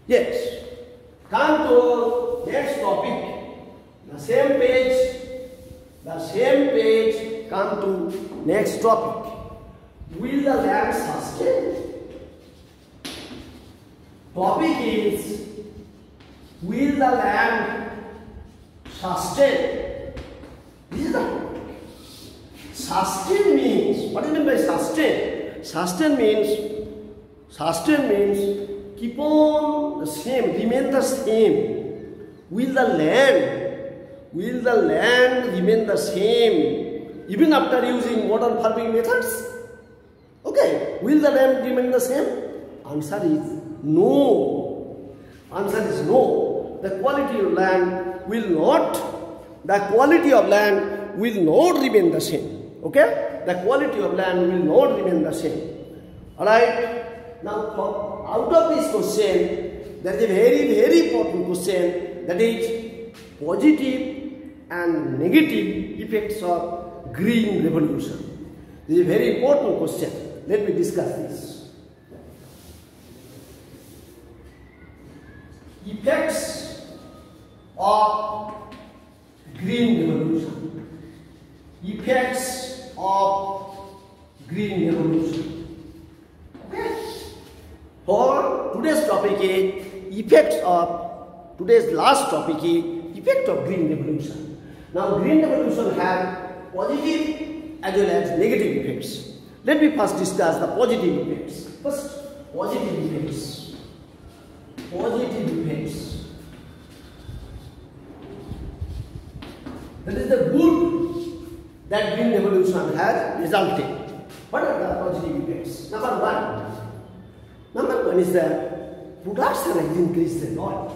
Yes. Come to next topic. The same page. Come to next topic. Will the land sustain? Topic is, will the land sustain? This is the topic. Sustain means, what do you mean by sustain? Sustain means keep on the same, remain the same. Will the land remain the same even after using modern farming methods? Okay, will the land remain the same? Answer is no. Answer is no. The quality of land will not remain the same. Okay? The quality of land will not remain the same. Alright? Now, out of this question, there is a very, very important question, that is positive and negative effects of green revolution. This is a very important question. Let me discuss this. Effects of green revolution. Effects of green revolution. Okay. For today's topic is effects of, today's last topic is effect of green revolution. Now green revolution have positive as well as negative effects. Let me first discuss the positive effects. First, positive effects. Positive effects. That is the good that green revolution has resulted. What are the positive effects? Number one is that production has increased a lot.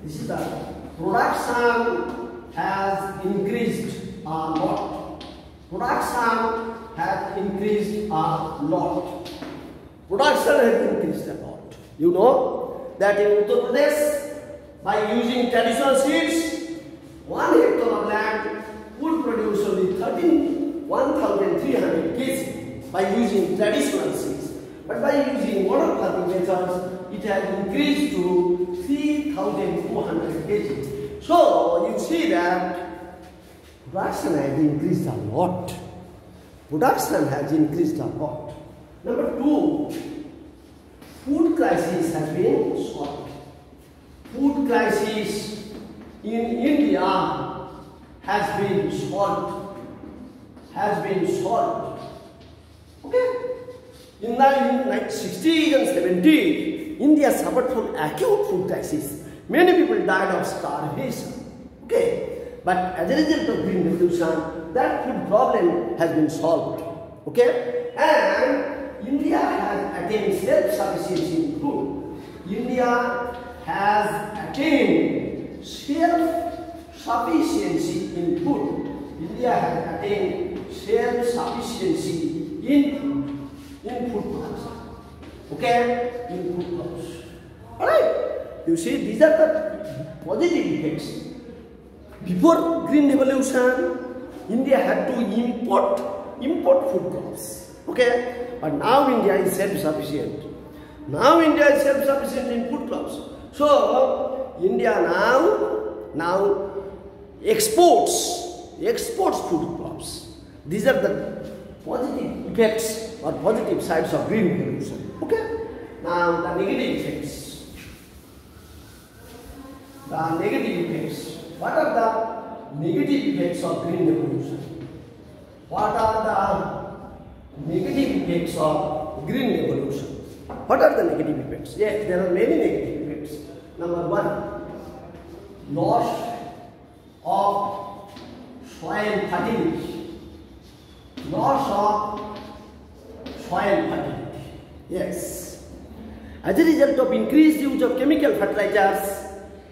This is the production has increased a lot. Production has increased a lot. Production has increased a lot. You know that in Uttar Pradesh, by using traditional seeds, 1 hectare of land would produce only 1,300 kg by using traditional seeds. But by using modern farming methods, it has increased to 3,200 kg. So you see that production has increased a lot. Production has increased a lot. Number two, food crisis has been solved. Food crisis in India has been solved. Okay? In the 60s and 70s, India suffered from acute food crisis. Many people died of starvation. Okay? But as a result of green revolution, that food problem has been solved. Okay? And India has attained self-sufficiency in food. India has attained self-sufficiency in food. India has attained self-sufficiency in food production. Okay? In food production. Alright? You see, these are the positive effects. Before green revolution, India had to import food crops. Okay? But now India is self-sufficient. Now India is self-sufficient in food crops. So India now exports food crops. These are the positive effects or positive sides of green revolution. Okay? Now the negative effects. The negative effects. What are the negative effects of green revolution? What are the negative effects of green revolution? What are the negative effects? Yes, there are many negative effects. Number one, loss of soil fertility. Loss of soil fertility. Yes. As a result of increased use of chemical fertilizers,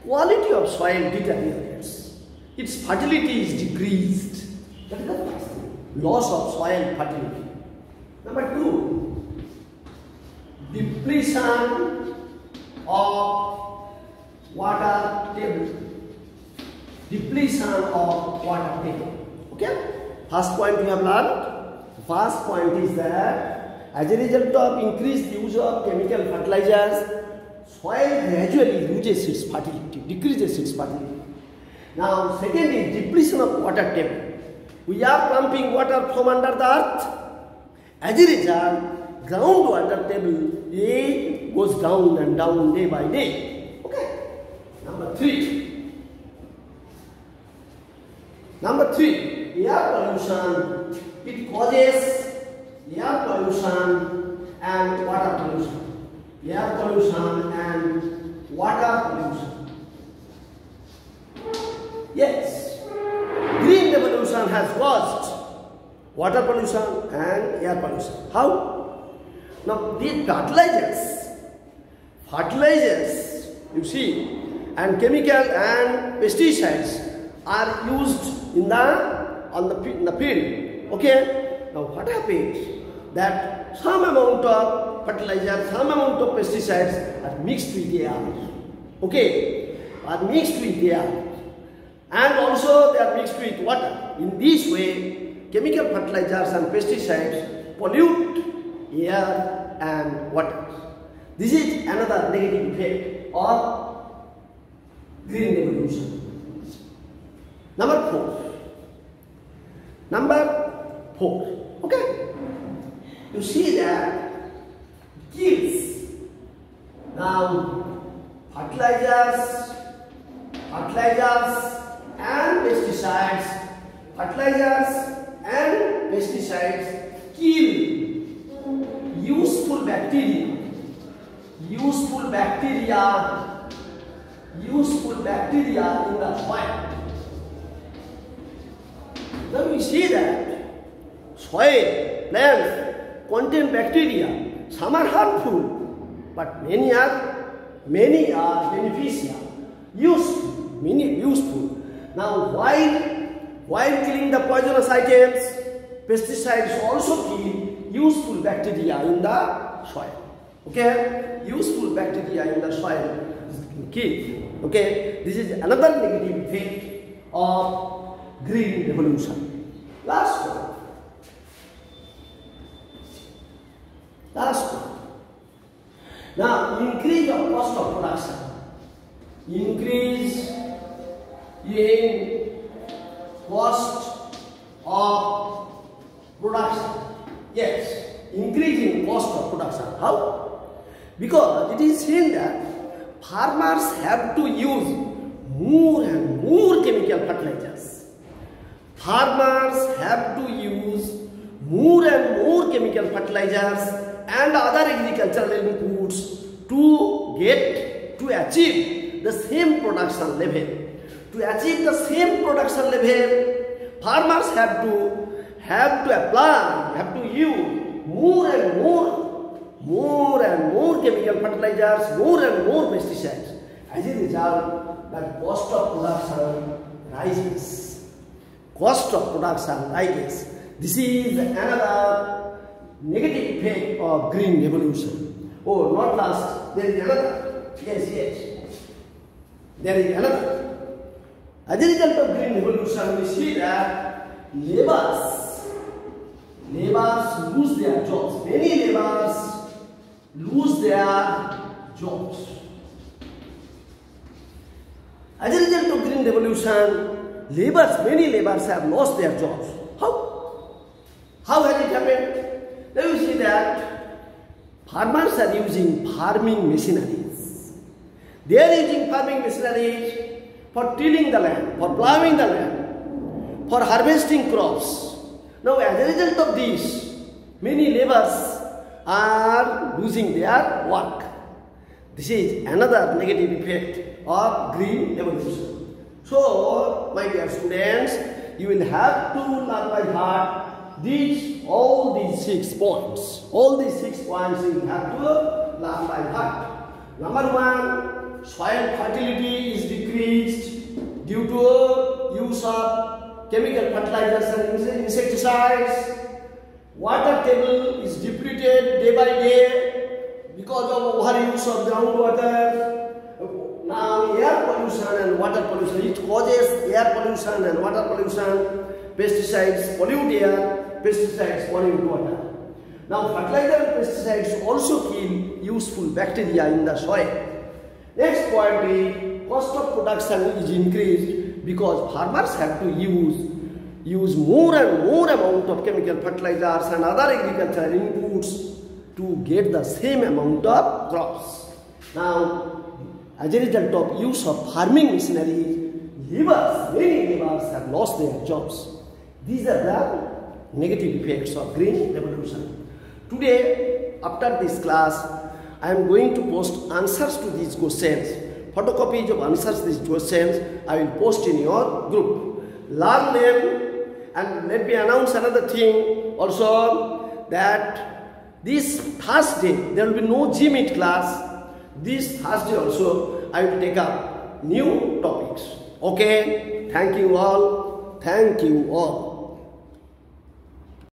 quality of soil deteriorates. Its fertility is decreased. That is the first thing. Loss of soil fertility. Number two, depletion of water table. Depletion of water table. Okay? First point we have learned. First point is that as a result of increased use of chemical fertilizers, soil gradually loses its fertility, decreases its fertility. Now, second is depletion of water table. We are pumping water from under the earth. As a result, groundwater table goes down and down day by day. Okay. Number three, air pollution. It causes air pollution and water pollution. Air pollution and water pollution. Yes, green revolution has caused water pollution and air pollution. How? Now, these fertilizers, you see, and chemical and pesticides are used in the field. Okay. Now, what happens? That some amount of fertilizer, some amount of pesticides are mixed with the air. Okay, are mixed with the air. And also they are mixed with water. In this way, chemical fertilizers and pesticides pollute air and water. This is another negative effect of green revolution. Number four. Okay. You see that kills. Now, fertilizers and pesticides kill useful bacteria in the soil. Now we see that soil, plants contain bacteria. Some are harmful, but many are beneficial, useful. Now, while killing the poisonous items, pesticides also kill useful bacteria in the soil. Okay, useful bacteria in the soil kill. Okay, this is another negative effect of green revolution. Last one. Now, increase of cost of production. Increase in cost of production. Yes, increase in cost of production. How? Because it is seen that farmers have to use more and more chemical fertilizers. Farmers have to use more and more chemical fertilizers and other agricultural inputs to achieve the same production level. To achieve the same production level, farmers have to use more and more chemical fertilizers, more and more pesticides. As a result, the cost of production rises. This is another negative effect of green revolution. Oh, not last. There is another. Yes. There is another. As a result of green revolution, we see that laborers lose their jobs. Many laborers lose their jobs. As a result of green revolution, many laborers have lost their jobs. How has it happened? Now you see that farmers are using farming machineries. They are using farming machineries for tilling the land, for plowing the land, for harvesting crops. Now as a result of this, many laborers are losing their work. This is another negative effect of green revolution. So, my dear students, you will have to learn by heart all these 6 points. All these 6 points you will have to learn by heart. Number 1, soil fertility is decreased due to use of chemical fertilizers and insecticides. Water table is depleted day by day because of overuse of groundwater. Now, air pollution and water pollution, it causes air pollution and water pollution. Pesticides pollute air, pesticides pollute water. Now, fertilizer and pesticides also kill useful bacteria in the soil. Next point is cost of production is increased because farmers have to use more and more amount of chemical fertilizers and other agricultural inputs to get the same amount of crops. Now, as a result of use of farming machinery, many laborers have lost their jobs. These are the negative effects of green revolution. Today, after this class, I am going to post answers to these questions. Photocopies of answers to these questions I will post in your group. Learn them, and let me announce another thing also, that this Thursday there will be no GMAT class. This Thursday also I will take up new topics. Okay, thank you all. Thank you all.